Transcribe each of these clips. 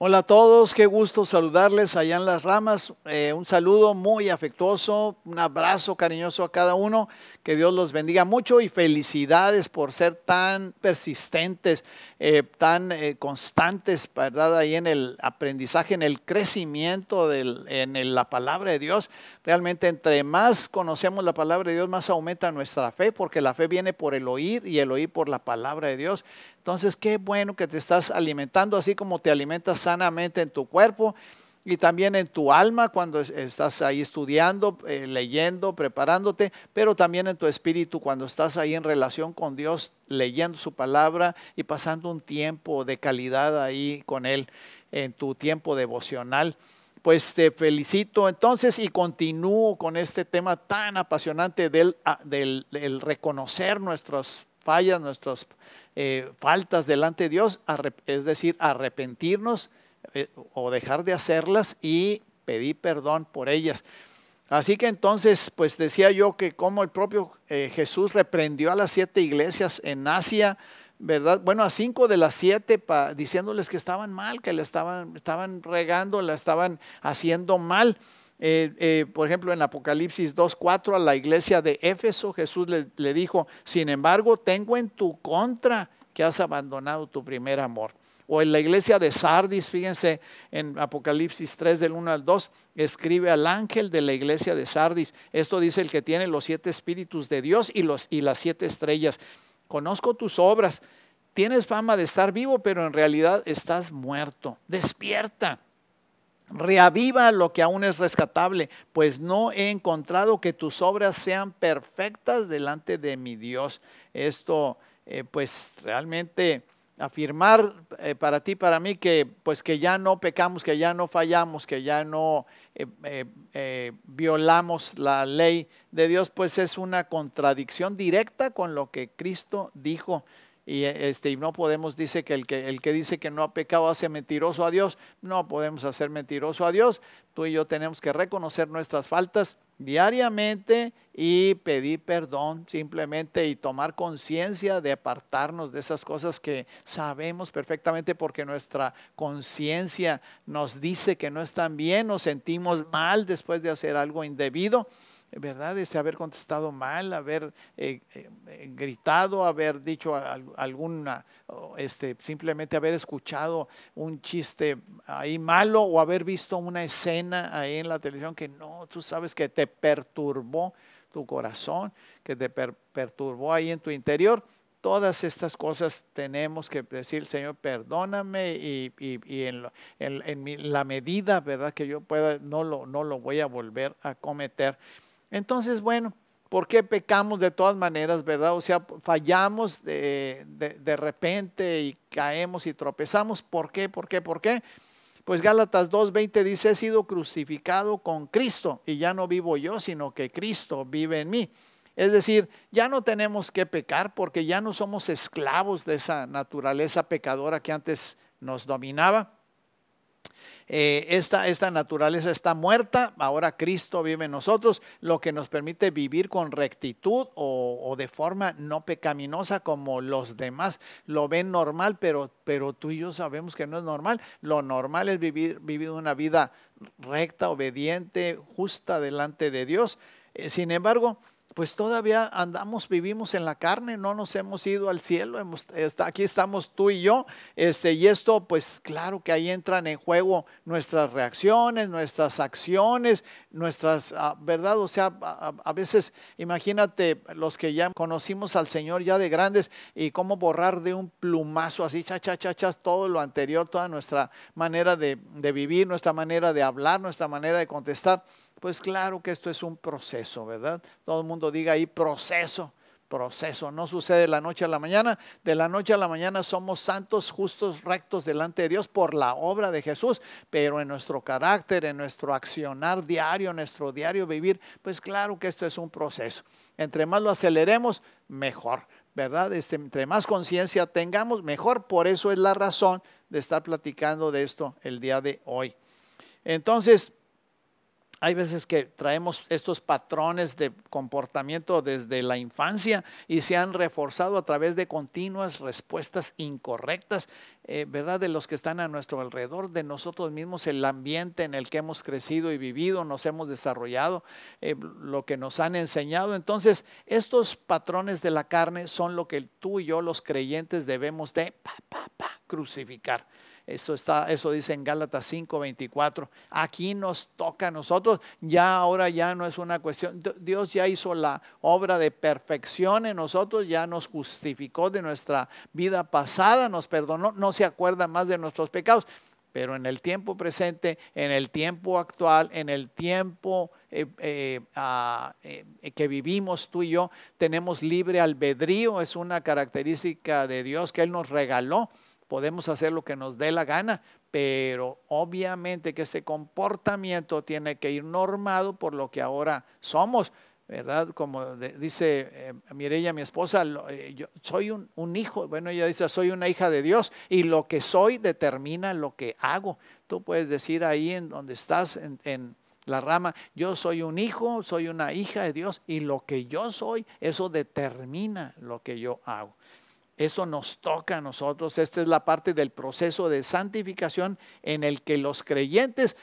Hola a todos, qué gusto saludarles allá en Las Ramas. Un saludo muy afectuoso, un abrazo cariñoso a cada uno. Que Dios los bendiga mucho y felicidades por ser tan persistentes, tan constantes, ¿verdad? Ahí en el aprendizaje, en el crecimiento, la palabra de Dios. Realmente entre más conocemos la palabra de Dios, más aumenta nuestra fe, porque la fe viene por el oír y el oír por la palabra de Dios. Entonces, qué bueno que te estás alimentando, así como te alimentas sanamente en tu cuerpo y también en tu alma cuando estás ahí estudiando, leyendo, preparándote, pero también en tu espíritu cuando estás ahí en relación con Dios, leyendo su palabra y pasando un tiempo de calidad ahí con Él en tu tiempo devocional. Pues te felicito entonces y continúo con este tema tan apasionante del reconocer nuestras fallas, nuestras faltas delante de Dios, es decir, arrepentirnos o dejar de hacerlas y pedir perdón por ellas. Así que entonces, pues decía yo que como el propio Jesús reprendió a las 7 iglesias en Asia, ¿verdad? Bueno, a 5 de las 7 diciéndoles que estaban mal, que le estaban regando, la estaban haciendo mal. Por ejemplo, en Apocalipsis 2:4 a la iglesia de Éfeso, Jesús le dijo: sin embargo, tengo en tu contra que has abandonado tu primer amor. O en la iglesia de Sardis, fíjense en Apocalipsis 3 del 1 al 2, escribe al ángel de la iglesia de Sardis. Esto dice el que tiene los 7 espíritus de Dios y las 7 estrellas. Conozco tus obras, tienes fama de estar vivo, pero en realidad estás muerto. Despierta. Reaviva lo que aún es rescatable, pues no he encontrado que tus obras sean perfectas delante de mi Dios. Esto, pues realmente afirmar para ti, para mí, que pues que ya no pecamos, que ya no fallamos, que ya no violamos la ley de Dios, pues es una contradicción directa con lo que Cristo dijo. Y no podemos, dice que el que dice que no ha pecado hace mentiroso a Dios. No podemos hacer mentiroso a Dios. Tú y yo tenemos que reconocer nuestras faltas diariamente y pedir perdón simplemente y tomar conciencia de apartarnos de esas cosas que sabemos perfectamente, porque nuestra conciencia nos dice que no están bien, nos sentimos mal después de hacer algo indebido, ¿verdad? Haber contestado mal, haber gritado, haber dicho alguna, simplemente haber escuchado un chiste ahí malo, o haber visto una escena ahí en la televisión que no, tú sabes que te perturbó tu corazón, que te perturbó ahí en tu interior. Todas estas cosas tenemos que decir: Señor, perdóname, y en la medida, ¿verdad?, que yo pueda, no lo voy a volver a cometer. Entonces, bueno, ¿por qué pecamos de todas maneras, verdad? O sea, fallamos de repente y caemos y tropezamos. ¿Por qué? ¿Por qué? ¿Por qué? Pues Gálatas 2:20 dice: he sido crucificado con Cristo y ya no vivo yo, sino que Cristo vive en mí. Es decir, ya no tenemos que pecar porque ya no somos esclavos de esa naturaleza pecadora que antes nos dominaba. Esta naturaleza está muerta, ahora Cristo vive en nosotros, lo que nos permite vivir con rectitud o de forma no pecaminosa, como los demás lo ven normal, pero tú y yo sabemos que no es normal. Lo normal es vivir una vida recta, obediente, justa delante de Dios. Sin embargo, pues todavía vivimos en la carne, no nos hemos ido al cielo, aquí estamos tú y yo, y esto, pues claro que ahí entran en juego nuestras reacciones, nuestras acciones, ¿verdad? O sea, a veces, imagínate los que ya conocimos al Señor ya de grandes, y cómo borrar de un plumazo así, todo lo anterior, toda nuestra manera de vivir, nuestra manera de hablar, nuestra manera de contestar. Pues claro que esto es un proceso, ¿verdad? Todo el mundo diga ahí proceso. No sucede de la noche a la mañana. De la noche a la mañana somos santos, justos, rectos delante de Dios por la obra de Jesús, pero en nuestro carácter, en nuestro accionar diario, en nuestro diario vivir, pues claro que esto es un proceso. Entre más lo aceleremos, mejor, ¿verdad? Entre más conciencia tengamos, mejor. Por eso es la razón de estar platicando de esto el día de hoy. Entonces, Hay veces que traemos estos patrones de comportamiento desde la infancia y se han reforzado a través de continuas respuestas incorrectas, ¿verdad? De los que están a nuestro alrededor, de nosotros mismos, el ambiente en el que hemos crecido y vivido, nos hemos desarrollado, lo que nos han enseñado. Entonces, estos patrones de la carne son lo que tú y yo, los creyentes, debemos de crucificar. Eso dice en Gálatas 5:24. Aquí nos toca a nosotros. Ahora ya no es una cuestión. Dios ya hizo la obra de perfección en nosotros, ya nos justificó de nuestra vida pasada, nos perdonó, no se acuerda más de nuestros pecados. Pero en el tiempo presente, en el tiempo actual, en el tiempo que vivimos tú y yo, tenemos libre albedrío. Es una característica de Dios que Él nos regaló. Podemos hacer lo que nos dé la gana, pero obviamente que ese comportamiento tiene que ir normado por lo que ahora somos, ¿verdad? Como dice Mireya, mi esposa, yo soy un hijo. Bueno, ella dice, soy una hija de Dios y lo que soy determina lo que hago. Tú puedes decir ahí en donde estás, en la rama, yo soy un hijo, soy una hija de Dios y lo que yo soy, eso determina lo que yo hago. Eso nos toca a nosotros. Esta es la parte del proceso de santificación en el que los creyentes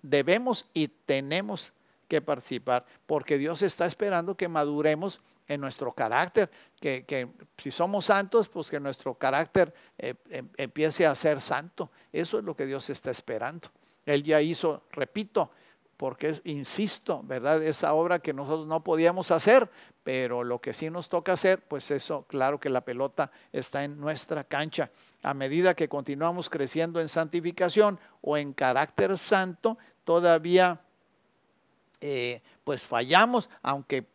debemos y tenemos que participar, porque Dios está esperando que maduremos en nuestro carácter, que si somos santos, pues que nuestro carácter empiece a ser santo. Eso es lo que Dios está esperando. Él ya hizo, repito, porque insisto, ¿verdad? Esa obra que nosotros no podíamos hacer, pero lo que sí nos toca hacer, pues eso, claro que la pelota está en nuestra cancha. A medida que continuamos creciendo en santificación o en carácter santo, todavía pues fallamos, aunque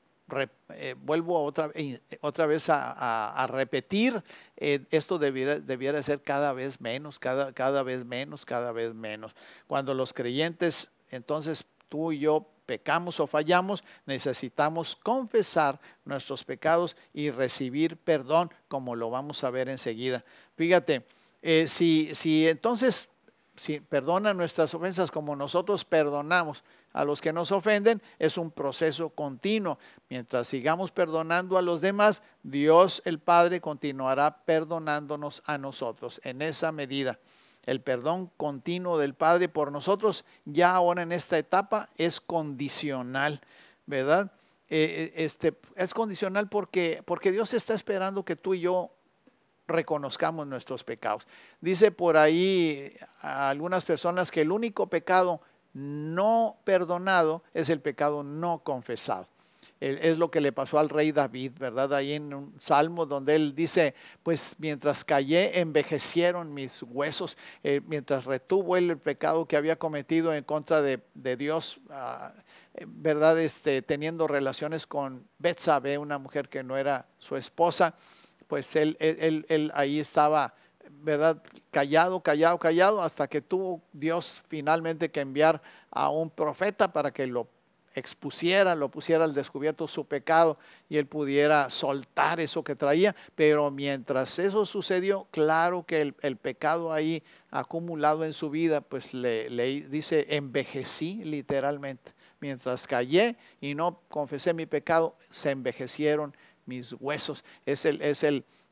vuelvo otra vez a repetir, esto debiera ser cada vez menos, cada vez menos, cada vez menos. Cuando los creyentes, entonces, tú y yo pecamos o fallamos, necesitamos confesar nuestros pecados y recibir perdón, como lo vamos a ver enseguida. Fíjate, si entonces perdonan nuestras ofensas como nosotros perdonamos a los que nos ofenden, es un proceso continuo. Mientras sigamos perdonando a los demás, Dios el Padre continuará perdonándonos a nosotros en esa medida. El perdón continuo del Padre por nosotros, ya ahora en esta etapa, es condicional, ¿verdad? Es condicional porque Dios está esperando que tú y yo reconozcamos nuestros pecados. Dice por ahí a algunas personas que el único pecado no perdonado es el pecado no confesado. Es lo que le pasó al rey David, ¿verdad? Ahí en un salmo donde él dice, pues mientras callé envejecieron mis huesos, mientras retuvo él el pecado que había cometido en contra de Dios, ¿verdad? Teniendo relaciones con Betsabé, una mujer que no era su esposa, pues él ahí estaba, ¿verdad? Callado, hasta que tuvo Dios finalmente que enviar a un profeta para que lo expusiera, lo pusiera al descubierto su pecado y él pudiera soltar eso que traía. Pero mientras eso sucedió, claro que el pecado ahí acumulado en su vida, pues le dice, envejecí literalmente. Mientras callé y no confesé mi pecado, se envejecieron mis huesos. Es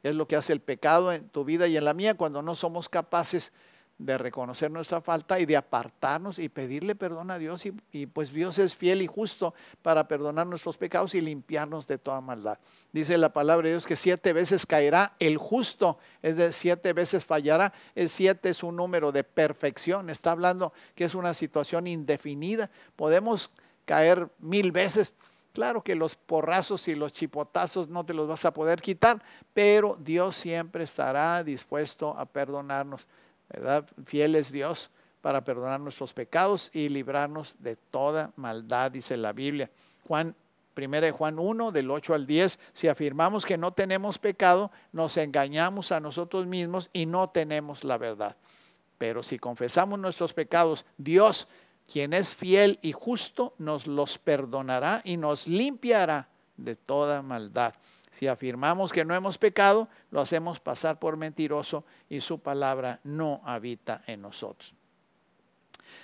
lo que hace el pecado en tu vida y en la mía cuando no somos capaces de reconocer nuestra falta y de apartarnos y pedirle perdón a Dios y pues Dios es fiel y justo para perdonar nuestros pecados y limpiarnos de toda maldad. Dice la palabra de Dios que 7 veces caerá el justo, es de 7 veces fallará. El 7 es un número de perfección, está hablando que es una situación indefinida. Podemos caer 1000 veces. Claro que los porrazos y los chipotazos no te los vas a poder quitar, pero Dios siempre estará dispuesto a perdonarnos, ¿verdad? Fiel es Dios para perdonar nuestros pecados y librarnos de toda maldad, dice la Biblia. 1 Juan 1, del 8 al 10, si afirmamos que no tenemos pecado, nos engañamos a nosotros mismos y no tenemos la verdad. Pero si confesamos nuestros pecados, Dios, quien es fiel y justo, nos los perdonará y nos limpiará de toda maldad. Si afirmamos que no hemos pecado, lo hacemos pasar por mentiroso y su palabra no habita en nosotros.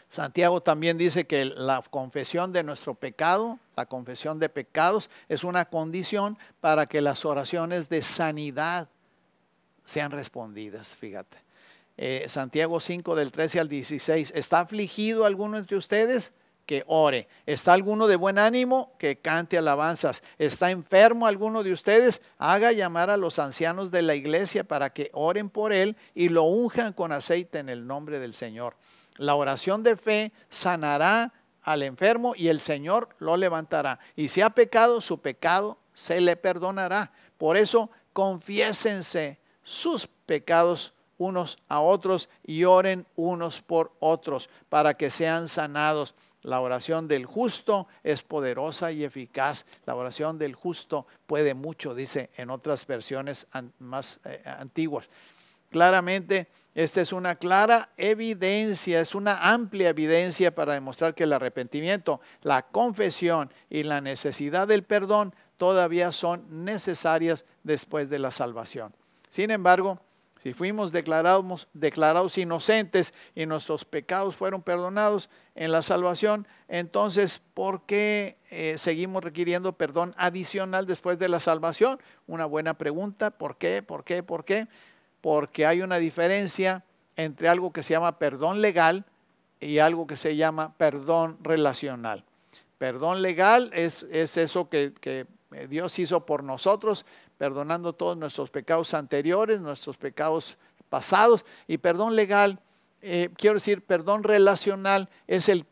Santiago también dice que la confesión de nuestro pecado, la confesión de pecados, es una condición para que las oraciones de sanidad sean respondidas, fíjate. Santiago 5 del 13 al 16, ¿está afligido alguno entre ustedes? Que ore. ¿Está alguno de buen ánimo? Que cante alabanzas. ¿Está enfermo alguno de ustedes? Haga llamar a los ancianos de la iglesia para que oren por él y lo unjan con aceite en el nombre del Señor. La oración de fe sanará al enfermo y el Señor lo levantará. Y si ha pecado, su pecado se le perdonará. Por eso, confiésense sus pecados unos a otros y oren unos por otros para que sean sanados. La oración del justo es poderosa y eficaz. La oración del justo puede mucho, dice en otras versiones más antiguas. Claramente, esta es una clara evidencia, es una amplia evidencia para demostrar que el arrepentimiento, la confesión y la necesidad del perdón todavía son necesarias después de la salvación. Sin embargo, si fuimos declarados inocentes y nuestros pecados fueron perdonados en la salvación, entonces, ¿por qué seguimos requiriendo perdón adicional después de la salvación? Una buena pregunta. ¿Por qué? ¿Por qué? ¿Por qué? Porque hay una diferencia entre algo que se llama perdón legal y algo que se llama perdón relacional. Perdón legal es eso que Dios hizo por nosotros, perdonando todos nuestros pecados anteriores, nuestros pecados pasados. Y perdón legal, quiero decir, perdón relacional es el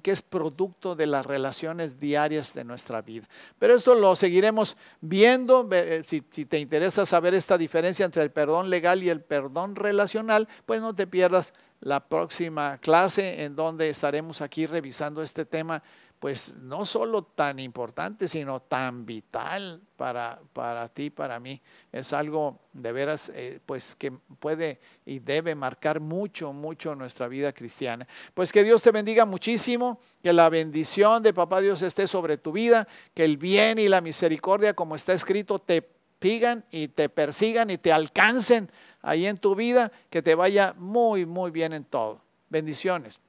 que es producto de las relaciones diarias de nuestra vida. Pero esto lo seguiremos viendo. Si te interesa saber esta diferencia entre el perdón legal y el perdón relacional, pues no te pierdas la próxima clase en donde estaremos aquí revisando este tema, pues no solo tan importante, sino tan vital para ti, para mí. Es algo de veras, pues que puede y debe marcar mucho, mucho nuestra vida cristiana. Pues que Dios te bendiga muchísimo, que la bendición de Papá Dios esté sobre tu vida, que el bien y la misericordia, como está escrito, te pigan y te persigan y te alcancen ahí en tu vida, que te vaya muy, muy bien en todo. Bendiciones.